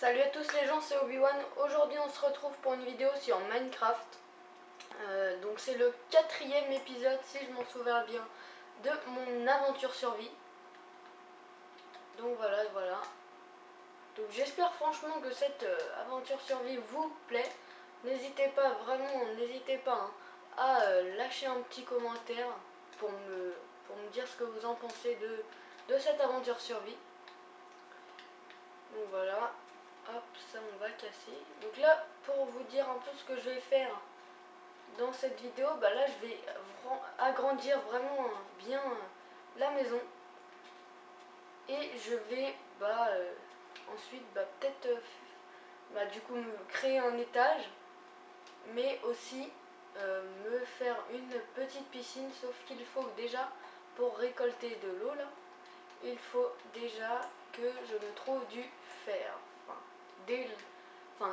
Salut à tous les gens, c'est Obi-Wan. Aujourd'hui on se retrouve pour une vidéo sur Minecraft. Donc c'est le 4e épisode, si je m'en souviens bien, de mon aventure survie. Donc voilà. Donc j'espère franchement que cette aventure survie vous plaît. N'hésitez pas, vraiment, n'hésitez pas à lâcher un petit commentaire pour me dire ce que vous en pensez de cette aventure survie. Donc voilà. Hop, ça on va casser. Donc là, pour vous dire un peu ce que je vais faire dans cette vidéo, là je vais agrandir vraiment bien la maison. Et je vais ensuite peut-être du coup me créer un étage, mais aussi me faire une petite piscine, sauf qu'il faut déjà, pour récolter de l'eau là, il faut déjà que je me trouve du fer. Il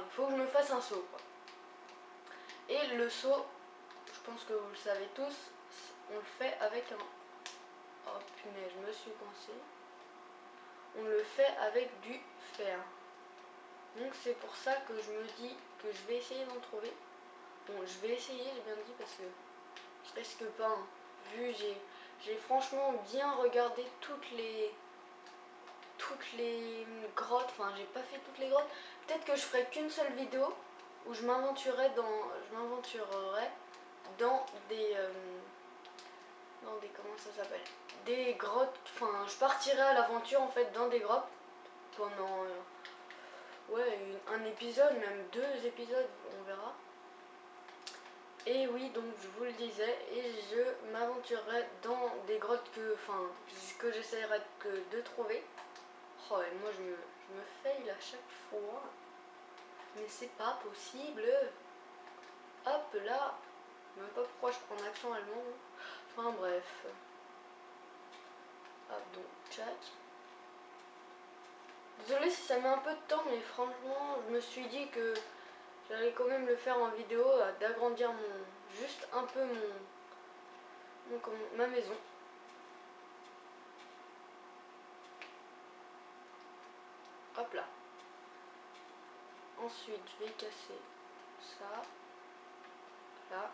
faut que je me fasse un seau, quoi. Et le seau, je pense que vous le savez tous, on le fait avec un... Oh punaise, je me suis coincée. On le fait avec du fer. Donc c'est pour ça que je me dis que je vais essayer d'en trouver. Bon, je vais essayer, j'ai bien dit, parce que je risque pas. Vu, j'ai franchement bien regardé toutes les grottes. Enfin, j'ai pas fait toutes les grottes. Peut-être que je ferai qu'une seule vidéo où je m'aventurerai dans des comment ça s'appelle, des grottes. Enfin, je partirai à l'aventure en fait dans des grottes pendant un épisode, même 2 épisodes, on verra. Et oui, donc je vous le disais, et je m'aventurerai dans des grottes que j'essaierai de trouver. Oh, et moi je me fail à chaque fois. Mais c'est pas possible. Hop là. Même pas pourquoi je prends un accent allemand. Enfin bref. Hop donc, tchac. Désolée si ça met un peu de temps, mais franchement, je me suis dit que j'allais quand même le faire en vidéo, d'agrandir juste un peu ma maison. Hop là. Ensuite, je vais casser ça. Là.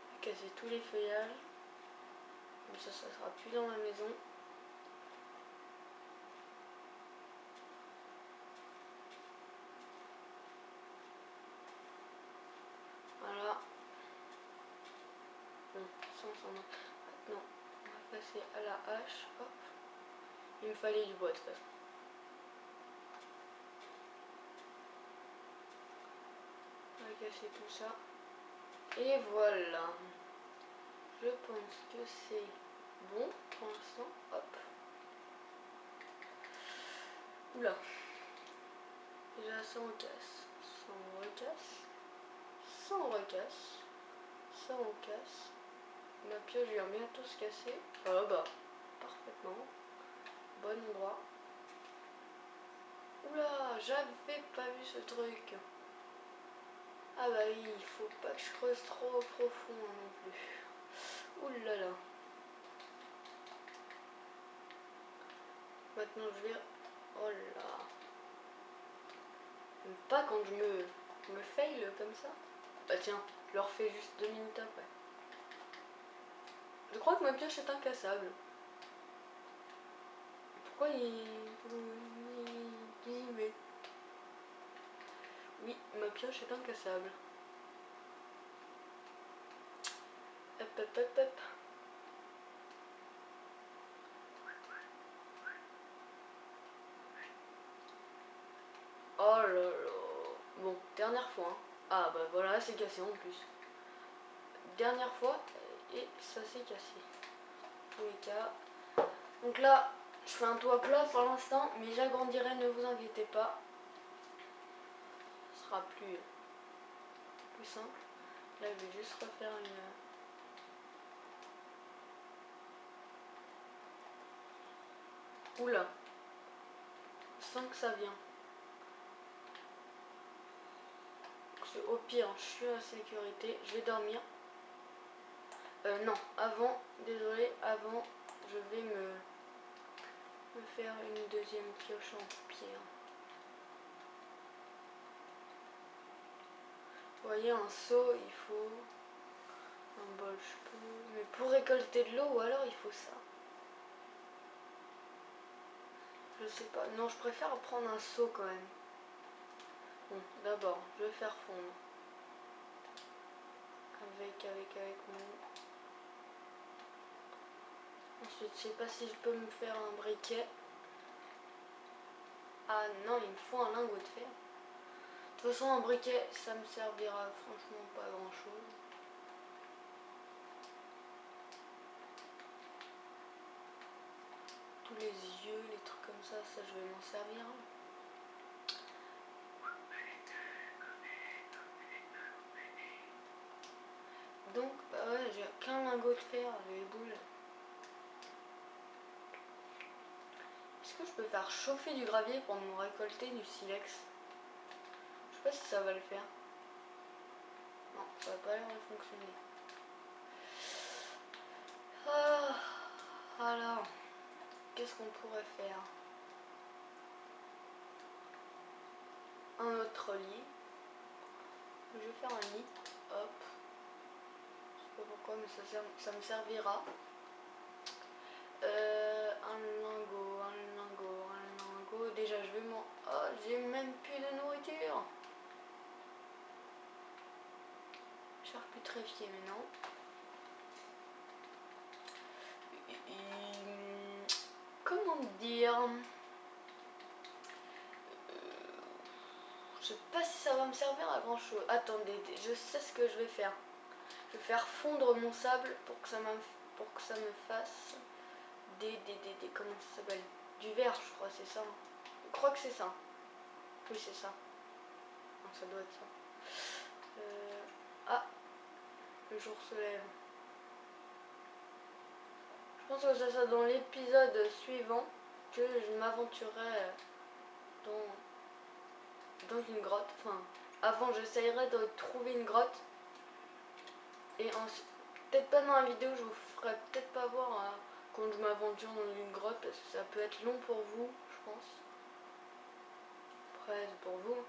Je vais casser tous les feuillages. Comme ça sera plus dans la maison. Voilà. Bon, ça on s'en va. Maintenant, on va passer à la hache. Hop. Il me fallait du bois de toute façon. On va casser tout ça. Et voilà. Je pense que c'est bon pour l'instant. Hop. Oula. Déjà ça on casse. Ça on recasse. Ça on recasse. Ça on casse. Ma pioche vient bientôt se casser. Ah bah, parfaitement. Bon endroit. Oula, j'avais pas vu ce truc. Ah bah oui, il faut pas que je creuse trop profond non plus. Oulala. Maintenant je vais... Oh là. J'aime pas quand je me fail comme ça. Bah tiens, je le refais juste 2 minutes après. Je crois que ma pioche est incassable. Pourquoi il dit mais... Oui, ma pioche est incassable. Hop hop hop hop. Oh là là. Bon, dernière fois. Hein. Ah bah voilà, c'est cassé en plus. Dernière fois, et ça s'est cassé. En tous les cas. Donc là, je fais un toit plat pour l'instant, mais j'agrandirai, ne vous inquiétez pas. Ce sera plus simple. Là, je vais juste refaire une... Oula. Sans que ça vient. Au pire, je suis en sécurité. Je vais dormir. Non, avant, désolé, avant, je vais me faire une deuxième pioche en pierre. Vous voyez, un seau, il faut un bol, je peux. Mais pour récolter de l'eau, ou alors il faut ça. Je sais pas. Non, je préfère prendre un seau quand même. Bon, d'abord, je vais faire fondre. Avec mon... Ensuite, je sais pas si je peux me faire un briquet. Ah non, il me faut un lingot de fer. De toute façon, un briquet, ça me servira franchement pas grand chose. Tous les yeux, les trucs comme ça je vais m'en servir. Donc, bah ouais, j'ai qu'un lingot de fer, les boules. Est-ce que je peux faire chauffer du gravier pour me récolter du silex? Je sais pas si ça va le faire. Non, ça va pas l'air de fonctionner. Ah, alors, qu'est-ce qu'on pourrait faire? Un autre lit. Je vais faire un lit. Hop. Je sais pas pourquoi, mais ça me servira. Un lingot. Déjà, je vais m'en... Oh, j'ai même plus de nourriture. Chair putréfiée, mais non. Comment dire? Je sais pas si ça va me servir à grand chose. Attendez, je sais ce que je vais faire. Je vais faire fondre mon sable pour que ça me fasse comment ça s'appelle? Du verre, je crois, c'est ça. Je crois que c'est ça. Oui, c'est ça. Non, ça doit être ça. Ah, le jour se lève. Je pense que c'est ça dans l'épisode suivant que je m'aventurerai dans une grotte. Enfin, avant, j'essayerai de trouver une grotte. Et ensuite, peut-être pas dans la vidéo, je vous ferai peut-être pas voir quand je m'aventure dans une grotte parce que ça peut être long pour vous, je pense. Après, c'est pour vous.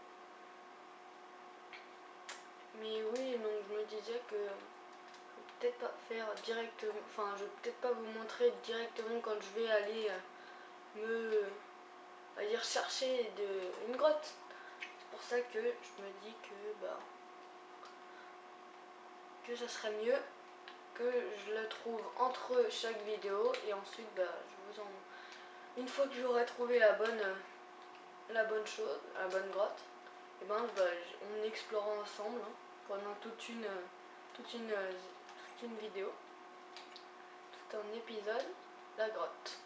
Mais oui, donc je me disais que je vais peut-être pas faire directement, enfin, je vais peut-être pas vous montrer directement quand je vais aller on va dire chercher une grotte. C'est pour ça que je me dis que ça serait mieux que je le trouve entre chaque vidéo et ensuite une fois que j'aurai trouvé la bonne chose, la bonne grotte, et on explorera ensemble pendant toute une vidéo, tout un épisode, la grotte.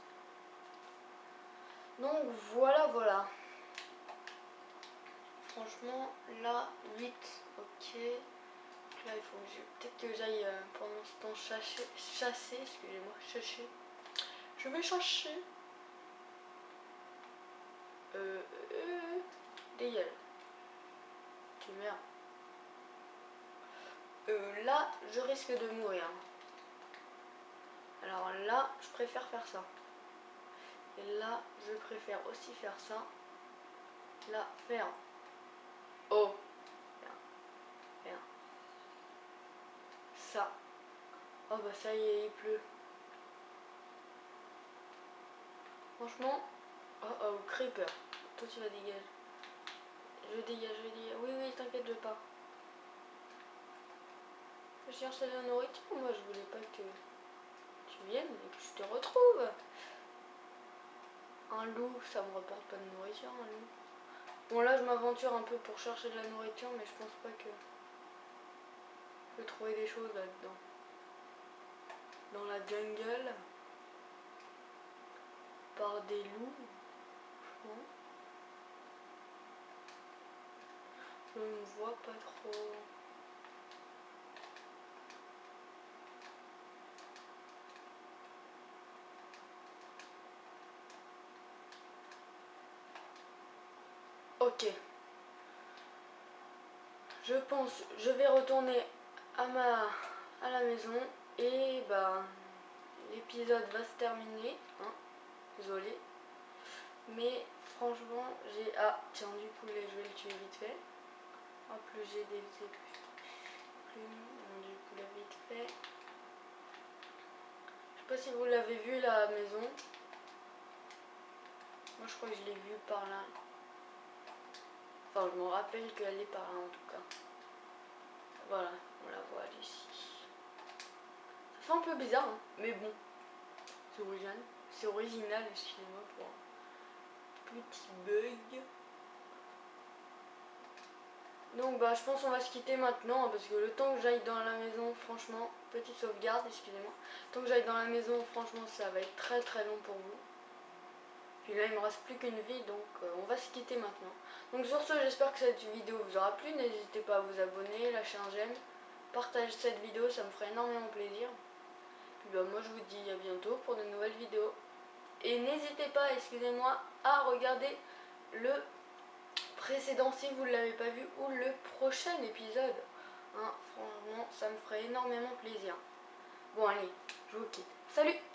Donc voilà. Franchement, là, 8, ok. Là, il faut peut-être que j'aille pendant ce temps chasser, excusez-moi, chercher. Je vais chercher. Dégage. Tu merde. Là, je risque de mourir. Alors là, je préfère faire ça. Et là, je préfère aussi faire ça. Là, faire. Oh. Faire. Ça. Oh bah ça y est, il pleut. Franchement. Oh, creeper. Toi, tu vas dégager. Je dégage. Oui, t'inquiète pas. Je cherchais la nourriture. Moi, je voulais pas que tu viennes et que je te retrouve. Un loup, ça me rapporte pas de nourriture, un loup. Bon, là, je m'aventure un peu pour chercher de la nourriture, mais je pense pas que je vais trouver des choses là-dedans. Dans la jungle, par des loups, franchement, je ne vois pas trop. Ok. Je pense, je vais retourner à la maison et l'épisode va se terminer. Désolé. Mais franchement, ah tiens, du poulet, je vais le tuer vite fait. Hop, le jet des plumes, du coup la vite fait. Je sais pas si vous l'avez vu la maison. Moi je crois que je l'ai vue par là. Enfin je me rappelle qu'elle est par là en tout cas. Voilà, on la voit ici. Ça fait un peu bizarre, hein, mais bon. C'est original. C'est original, excusez-moi pour un petit bug. Donc bah je pense qu'on va se quitter maintenant, hein, parce que le temps que j'aille dans la maison, franchement, petite sauvegarde, excusez-moi. Le temps que j'aille dans la maison, franchement, ça va être très très long pour vous. Puis là il me reste plus qu'une vie, donc on va se quitter maintenant. Donc sur ce, j'espère que cette vidéo vous aura plu. N'hésitez pas à vous abonner, lâcher un j'aime, partager cette vidéo, ça me ferait énormément plaisir. Puis bah moi je vous dis à bientôt pour de nouvelles vidéos. Et n'hésitez pas, excusez-moi, à regarder le précédent si vous ne l'avez pas vu, ou le prochain épisode. Hein, franchement, ça me ferait énormément plaisir. Bon allez, je vous quitte. Salut!